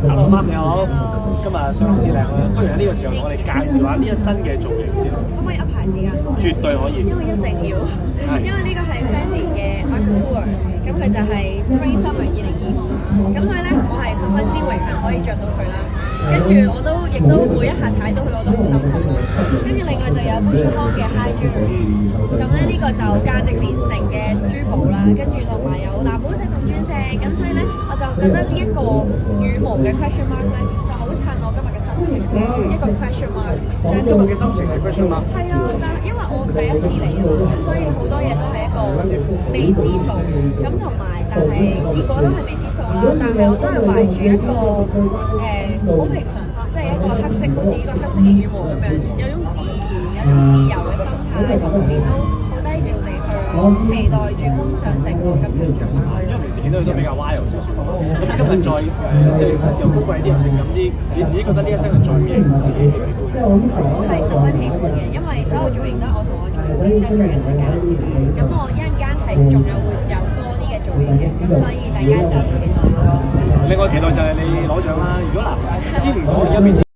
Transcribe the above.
Hello，媽你好，今日上嚟至靚啦，不如喺呢個時候同我哋介紹下呢一身嘅造型先。可唔可以噏牌子啊？絕對可以。因為一定要，因為呢個係 Fendi 嘅 Art Couture，咁佢就係 Spring Summer 2025，咁所以咧我係十分之榮幸可以着到佢啦。跟住我都亦都每一下踩到佢我都好心痛啦。跟住另外就有 Boucheron 嘅 High Jewelry，咁咧呢個就價值連城嘅珠寶啦，跟住同埋有藍寶石同鑽石，咁所以咧我就覺得呢一個羽毛嘅 question mark 咧就好襯我今日嘅心情嘅一個 question mark。今日嘅心情係 question mark。係啊，但因為我第一次嚟啊嘛，咁所以好多嘢都係一個未知數，咁同埋但係結果都係未知數啦。但係我都係懷住一個好平常心，即係一個黑色好似呢個黑色嘅羽毛咁樣，有種自然、有種自由嘅心態，同時都好低調地去期待住觀賞成個金像獎。因為平時見到佢都比較 wild 少少，咁今日再即係又高貴啲又性感啲，你自己覺得呢一身嘅造型自己喜歡？我係十分喜歡嘅，因為所有造型都係我同我造型師 set 咗一齊揀。咁我一陣間係仲會有多啲嘅造型嘅，咁所以大家就期待。另外期待就係你攞獎啦！如果嗱，先唔講而家未知。